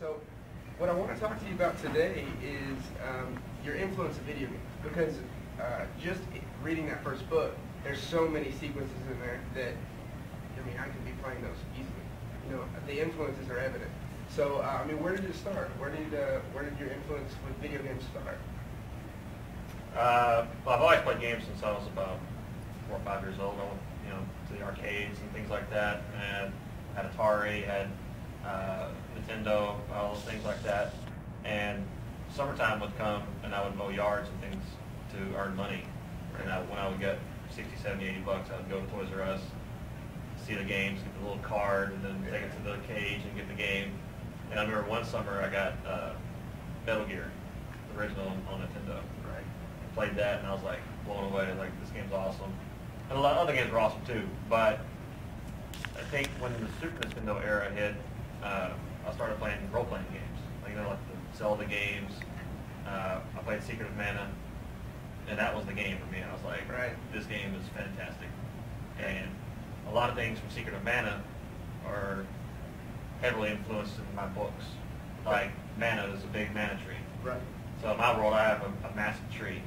So what I want to talk to you about today is your influence of video games, because just reading that first book, there's so many sequences in there that, I mean, I could be playing those easily. You know, the influences are evident. So, I mean, where did it start? Where did your influence with video games start? Well, I've always played games since I was about 4 or 5 years old. I went, to the arcades and things like that, and had Atari, had Nintendo, all those things like that. And summertime would come, and I would mow yards and things to earn money. And when I would get 60, 70, 80 bucks, I would go to Toys R Us, see the games, get the little card, and then take it to the cage and get the game. And I remember one summer I got Metal Gear, the original on Nintendo. Right. I played that, and I was like blown away. Like, this game's awesome. And a lot of other games were awesome too. But I think when the Super Nintendo era hit, I started playing role-playing games. Like the Zelda games. I played Secret of Mana, and that was the game for me. I was like, right, this game is fantastic. And a lot of things from Secret of Mana are heavily influenced in my books. Like, mana is a big mana tree. Right. So in my world, I have a massive tree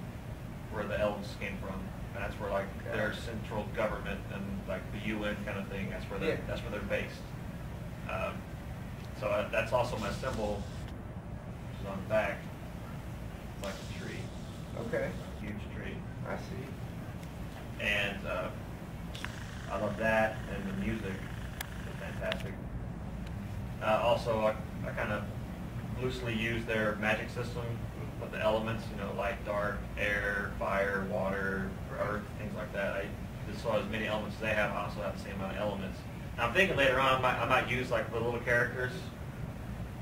where the elves came from. And that's where, like, their central government and, like, the UN kind of thing, that's where they're based. So that's also my symbol, which is on the back, like a tree. Okay. A huge tree. I see. And I love that, and the music is fantastic. Also, I kind of loosely use their magic system with the elements, light, dark, air, fire, water, earth, things like that. I just saw as many elements as they have. I also have the same amount of elements. Now I'm thinking later on I might use like the little characters.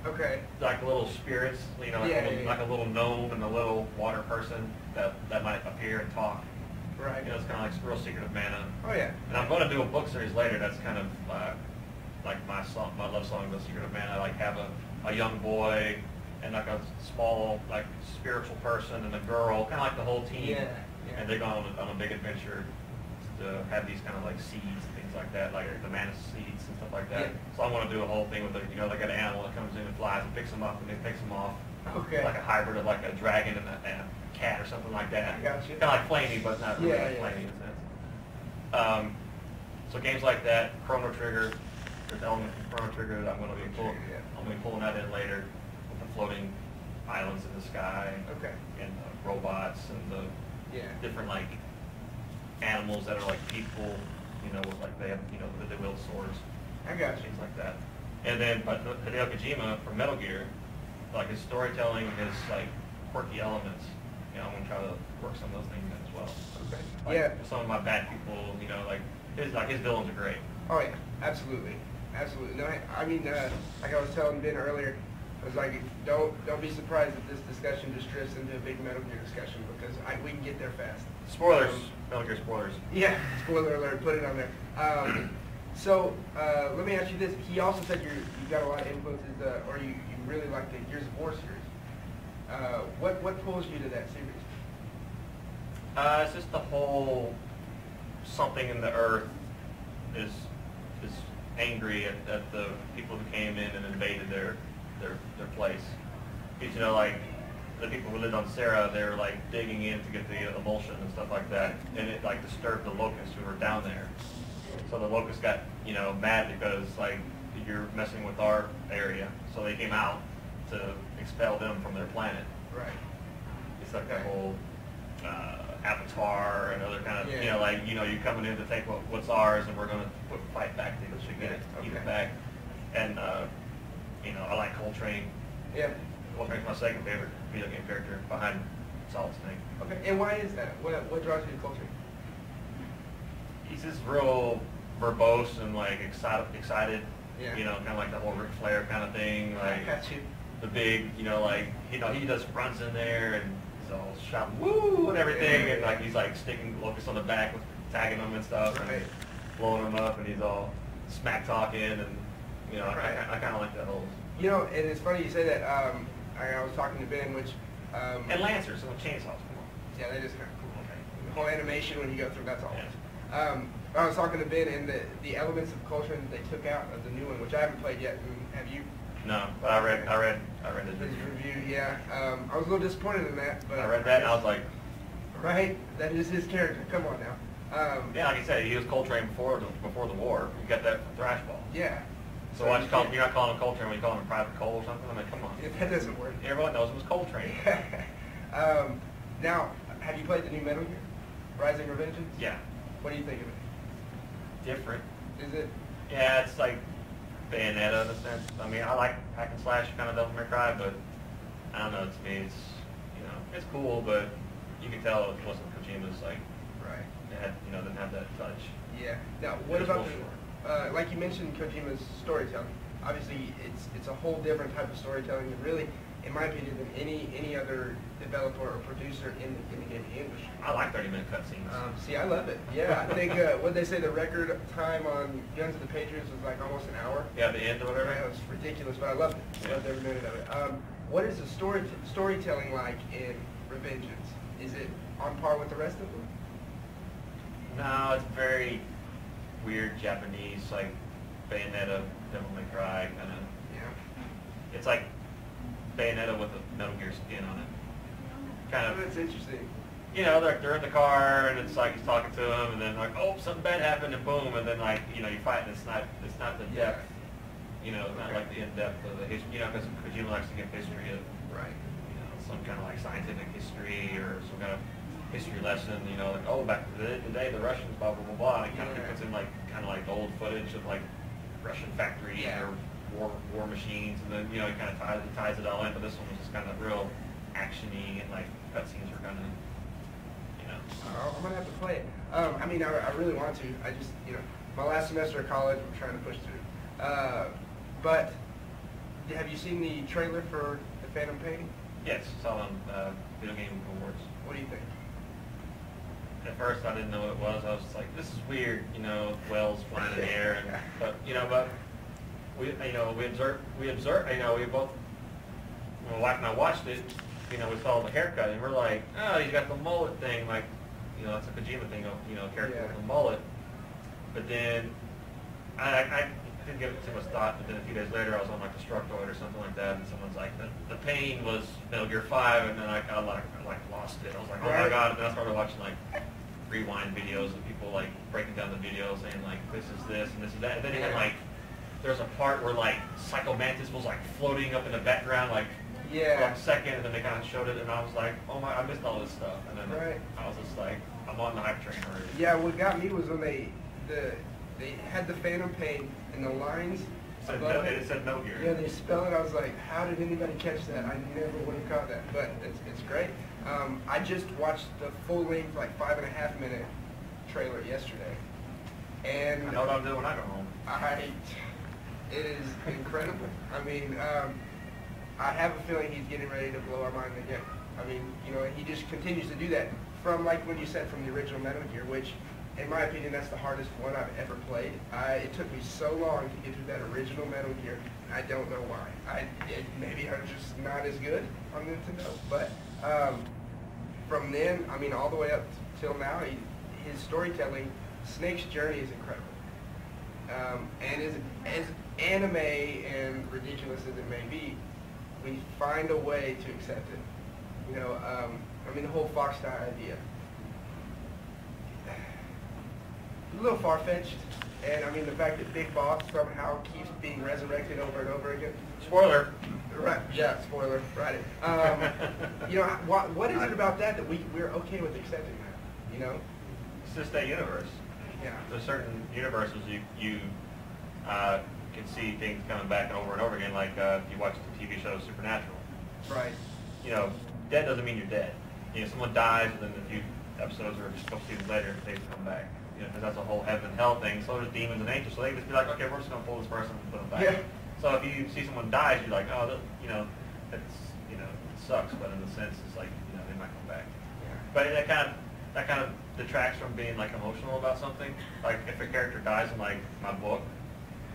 Okay. Like little spirits, like a little gnome and a little water person that might appear and talk. Right. It's kind of like Real Secret of Mana. Oh yeah. And I'm going to do a book series later that's kind of like my love song, The Secret of Mana. I like have a young boy and like a small like spiritual person and a girl, kind of like the whole team. Yeah. And they're going on a big adventure to have these kind of like seeds and things like that, like the mana seeds and stuff like that. Yeah. So I want to do a whole thing with like an animal that comes in and flies and picks them up and then picks them off. Okay. Like a hybrid of like a dragon and a cat or something like that. I got you. Kind of like Flamey, but not really like Flamey in a sense. So games like that, Chrono Trigger, there's elements from Chrono Trigger that I'm going to be pulling that in later with the floating islands in the sky. Okay. And the robots and the different like animals that are like people, with like they have, they wield swords. I got you. Things like that. And then, but Hideo Kojima from Metal Gear, like his storytelling, his like quirky elements, I'm gonna try to work some of those things in as well. Okay. Like some of my bad people, like his villains are great. Oh yeah, absolutely, absolutely. No, I mean, like I was telling Ben earlier, I was like, don't be surprised if this discussion just drifts into a big Metal Gear discussion, because we can get there fast. Spoilers, Metal Gear spoilers. Yeah, spoiler alert. Put it on there. So let me ask you this: he also said you got a lot of influences, or you really like the Gears of War series. What pulls you to that series? It's just the whole something in the earth is angry at the people who came in and invaded their place. Because, like the people who lived on Sarah, they were like digging in to get the emulsion and stuff like that, and it like disturbed the locusts who were down there. So the locusts got mad because like you're messing with our area, so they came out to expel them from their planet. Right. It's like that whole Avatar and other kind of you're coming in to take what's ours, and we're going to fight back to get it, keep it back. And I like Coltrane. Yeah. Coltrane's my second favorite video game character behind Solid Snake. Okay. And why is that? What draws you to Coltrane? He's just real verbose and like excited. Yeah. Kind of like the whole Ric Flair kind of thing. Like I got you. The big, he does fronts in there and he's all shouting woo and everything, and like he's like sticking locusts on the back, tagging them and stuff, and blowing them up, and he's all smack talking, and I kind of like that whole. And it's funny you say that. I was talking to Ben, which. And Lancers and the chainsaws. Yeah, that is kind of cool. The whole animation when you go through, that's all. Yeah. I was talking to Ben, and the elements of Coltrane that they took out of the new one, which I haven't played yet. Have you? No, but I read his His review. review, yeah. I was a little disappointed in that, but I read that and I was like, right, that is his character. Come on now. yeah, like I said, he was Coltrane before the war. You got that from Thrashball. Yeah. So why you you're not calling him Coltrane when you call him Private Cole or something? I mean, come on. That doesn't work. Everyone knows it was Coltrane. Now, have you played the new Metal Gear? Rising Revengeance? Yeah, What do you think of it? different. Is it? Yeah, it's like Bayonetta in a sense. I mean, I like hack and slash kind of Devil May Cry, but I don't know. To me, it's it's cool, but you can tell it wasn't Kojima's like Right. it had didn't have that touch. Yeah. Now, what It was about a little the, like you mentioned, Kojima's storytelling? Obviously, it's a whole different type of storytelling, and really, in my opinion, than any other developer or producer in the gaming industry. I like 30-minute cutscenes. See, I love it. Yeah, I think what they say the record time on Guns of the Patriots was like almost an hour. Yeah, the end or whatever. Yeah, it was ridiculous, but I loved it. Yeah. Loved every minute of it. What is the storytelling like in Revengeance? Is it on par with the rest of them? No, it's very weird Japanese, like Bayonetta, Devil May Cry kind of. Yeah. It's like Bayonetta with a Metal Gear spin on it. Kind of. That's interesting. They're in the car and it's like he's talking to him and then like, oh, something bad happened and boom, and then like you fight and it's not the depth. Not like the in-depth of the history. Because Kojima likes to give history of Right. some kind of like scientific history or some kind of history lesson. Like oh, back in the day the Russians blah blah blah blah. And he kind of puts in like kind of like old footage of like Russian factories Yeah. or war machines, and then he kind of ties it all in. But this one was just kind of real actiony and like cutscenes were kind of I'm gonna have to play it. I mean, I really want to. I just, my last semester of college, I'm trying to push through. But have you seen the trailer for The Phantom Pain? Yes, saw on Video Game Awards. What do you think? At first, I didn't know what it was. I was just like, "This is weird," whales flying in the air, but we observed, we both, my wife and I watched it. We saw the haircut, and we're like, "Oh, he's got the mullet thing," like, that's a Kojima thing, character with the mullet. But then I didn't give it too much thought. But then a few days later, I was on like Destructoid or something like that, and someone's like, "The pain was Metal Gear 5," and then I lost it. I was like, "Oh my god!" And then I started watching like rewind videos of people like breaking down the video, saying like, "This is this and this is that." And then it had like, there's a part where like Psycho Mantis was like floating up in the background, like. For like a second, and then they kind of showed it, and I was like, "Oh my! I missed all this stuff." And then I was just like, "I'm on the hype train already." Yeah, what got me was when they had the Phantom Pain and the lines. It said Metal Gear. Yeah, they spell it. I was like, "How did anybody catch that? I never would have caught that." But it's great. I just watched the full length, like 5.5 minute trailer yesterday, and I know what I'm doing when I go home. It is incredible. I mean. I have a feeling he's getting ready to blow our mind again. I mean, he just continues to do that. From like when you said from the original Metal Gear, which, in my opinion, that's the hardest one I've ever played. It took me so long to get through that original Metal Gear. I don't know why. Maybe I'm just not as good on Nintendo. But from then, I mean, all the way up till now, his storytelling, Snake's journey is incredible. And as anime and ridiculous as it may be, we find a way to accept it. I mean, the whole Fox Die idea. A little far-fetched, and I mean, the fact that Big Boss somehow keeps being resurrected over and over again. Spoiler. Right, yeah, spoiler, right. What is it about that we're okay with accepting that, It's just that universe. Yeah. There's certain universes you can see things coming back over and over again, like if you watch the TV show Supernatural. Right. Dead doesn't mean you're dead. Someone dies, and then a few episodes or just a couple seasons later, they come back. Because that's a whole heaven and hell thing. So there's demons and angels, so they can just be like, okay, we're just going to pull this person and put them back. Yeah. So if you see someone dies, you're like, oh, it sucks, but in a sense, it's like, they might come back. Yeah. But that kind of detracts from being like emotional about something. Like if a character dies in like my book,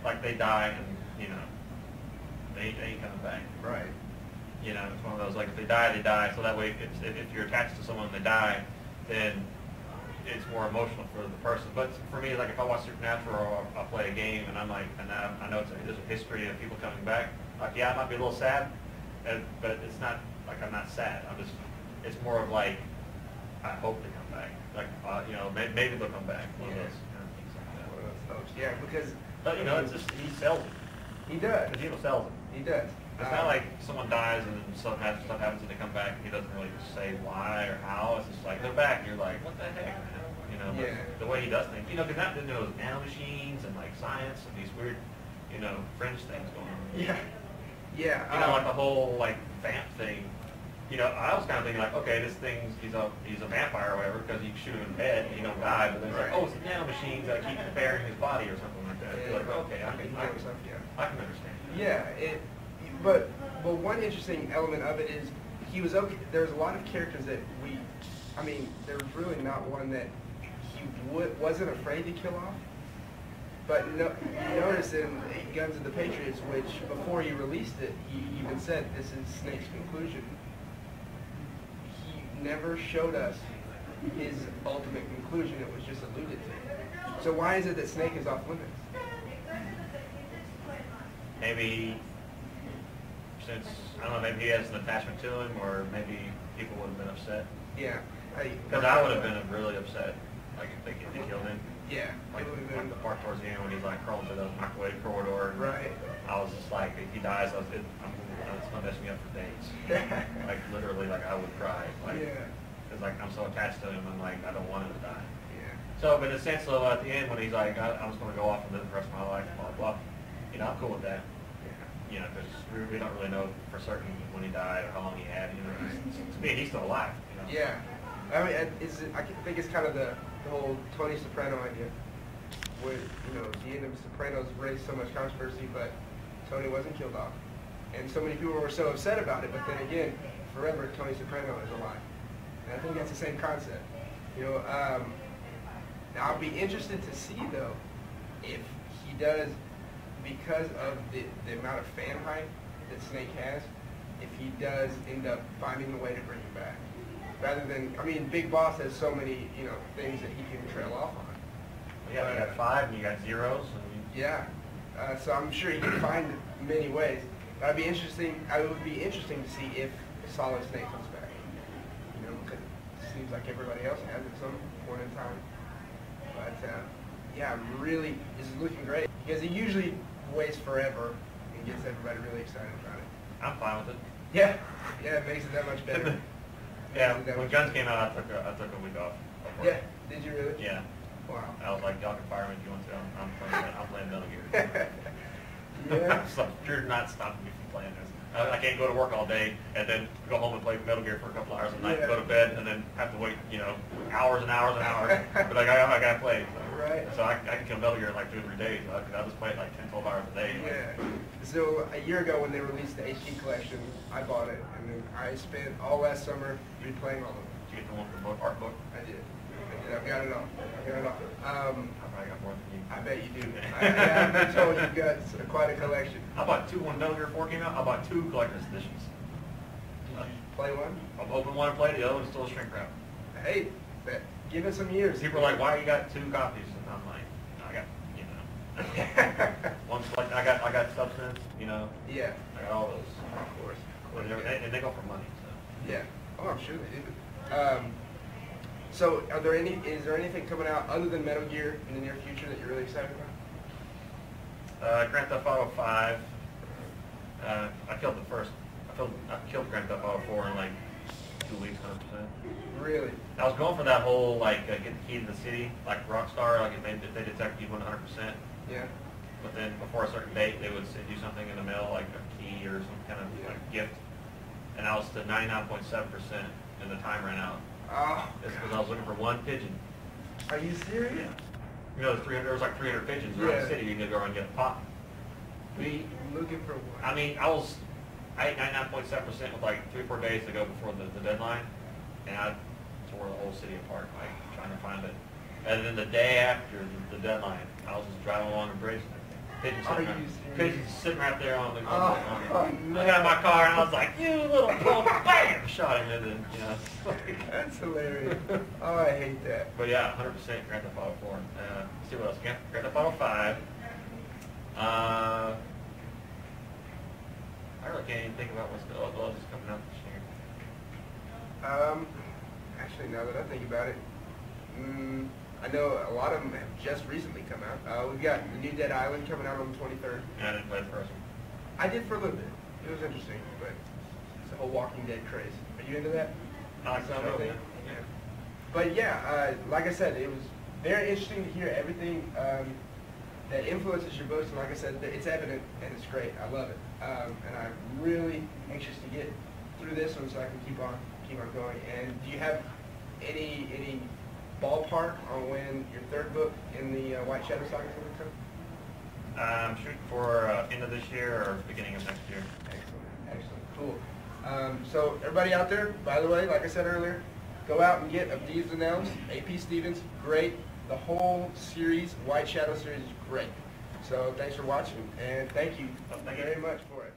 like they die and they ain't coming back. Right. It's one of those like if they die, they die. So that way, if you're attached to someone and they die, then it's more emotional for the person. But for me, like if I watch Supernatural or I'll play a game and I'm like, and I know there's a history of people coming back. Like, yeah, I might be a little sad, but it's not like I'm not sad. It's more of like, I hope they come back. Like, you know, maybe they'll come back. One of those things like that. One of those folks. Yeah, because. But you know, it's just he sells it. He does. Kojima sells it. He does. It's not like someone dies and then stuff happens and they come back and he doesn't really say why or how. It's just like they're back and you're like, what the heck, man? You know, Yeah. the way he does things. You know, because that knows nanomachines and like science and these weird, you know, fringe things going on. Yeah. Yeah. You know, like the whole like vamp thing. You know, I was kind of thinking like, okay, this thing's he's a vampire or whatever because you shoot him in bed and he don't die. But then it's like, oh, it's nanomachines that keep repairing his body or something like that. You're like, okay, I can understand. Yeah. But one interesting element of it is he was okay. There's a lot of characters that there was really not one that he wasn't afraid to kill off. But no, you notice in Guns of the Patriots, which before he released it, he even said this is Snake's conclusion. He never showed us his ultimate conclusion. It was just alluded to. So why is it that Snake is off limits? Maybe since, I don't know, maybe he has an attachment to him, or maybe people would have been upset. Yeah. Because I would have been really upset, like if they killed him. Yeah. Like the part towards the end when he's like crawling through the microwave corridor. Right. I was just like, if he dies, it's going to mess me up for days. Like literally, like I would cry. Like, yeah. Because like I'm so attached to him, I'm like, I don't want him to die. Yeah. So, but in a sense, though, at the end when he's like, I'm just going to go off and live the rest of my life, blah, blah, blah, you know, I'm cool with that. You know, because we don't really know for certain when he died or how long he had. You know, to me, he's still alive. You know? Yeah, I mean, I think it's kind of the whole Tony Soprano idea, where the end of Sopranos raised so much controversy, but Tony wasn't killed off, and so many people were so upset about it. But then again, forever Tony Soprano is alive, and I think that's the same concept. Now I'll be interested to see though if he does. Because of the amount of fan hype that Snake has, if he does end up finding a way to bring him back. Rather than, Big Boss has so many, things that he can trail off on. Yeah, you got 5 and you got zeros. Yeah, so I'm sure he can find many ways. But it would be interesting to see if Solid Snake comes back. Because it seems like everybody else has at some point in time. But yeah, really, this is looking great. Because he usually waits forever and gets everybody really excited about it. I'm fine with it. Yeah, it makes it that much better. Yeah, when Guns came out, I took a week off. Yeah, did you really? Yeah. Wow. I was like, y'all can fire me if you want to. I'm playing Metal Gear. Yeah. So you're not stopping me from playing this. I can't go to work all day and then go home and play Metal Gear for a couple hours a night, go to bed, and then have to wait, hours and hours and hours. But I gotta play. So. Right. So I can kill Metal Gear in like 2 or 3 days. I just play it like 10, 12 hours a day. Yeah. So a year ago when they released the HD collection, I bought it, and then I spent all last summer replaying all of them. Did you get the one from the art book? I did. I've got it all. I probably got more than you. I bet you do. I've been told you've got quite a collection. I bought 2 when Metal Gear 4 came out. I bought 2 collector's editions. Did you play one? I've opened one and played it. The other one's still a shrink wrap. Hey, give it some years. People are like, "Why you got 2 copies?" And I'm like, "I got, one's like I got Substance, Yeah. I got all those, Of course. and they go for money." So. Yeah. Oh, I'm sure they do. So, is there anything coming out other than Metal Gear in the near future that you're really excited about? Grand Theft Auto 5. I killed Grand Theft Auto 4 in like 2 weeks, 100%. Really? I was going for that whole get the key to the city, like Rockstar, like if they detect you 100%. Yeah. But then before a certain date, they would send you something in the mail, like a key or some kind of like gift. And I was to 99.7%, and the time ran out. Oh. It's because I was looking for 1 pigeon. Are you serious? Yeah. There was like 300 pigeons around the city. You could go and get a pop. Looking for one. I ate 99.7% with like 3 or 4 days to go before the deadline, and I tore the whole city apart, like trying to find it. And then the day after the deadline, I was just driving along a bridge, Pigeon Are sitting, you right, serious? pigeon sitting right there on the Oh, I got in my car and I was like, you little bull, bam, shot him and then, you know. That's hilarious. Oh, I hate that. But yeah, 100% Grand Theft Auto 4. Let's see what else. Grand Theft Auto 5. I really can't even think about what's coming out this year. Actually, now that I think about it, I know a lot of them have just recently come out. We've got the new Dead Island coming out on the 23rd. And I didn't play the first one. I did for a little bit. It was interesting, but it's the whole Walking Dead craze. Are you into that? I like the Zombie show, thing? yeah. Yeah. But yeah, like I said, it was very interesting to hear everything that influences your books. And like I said, it's evident and it's great. I love it, and I'm really anxious to get through this one so I can keep on going. And do you have any ballpark on when your third book in the White Shadow Saga is going to come? I'm shooting for end of this year or beginning of next year. Excellent, cool. So everybody out there, by the way, like I said earlier, go out and get Of Deeds Denounced, A.P. Stevens, great. The whole series, White Shadow series, is great. So thanks for watching, and thank you Thank you very much for it.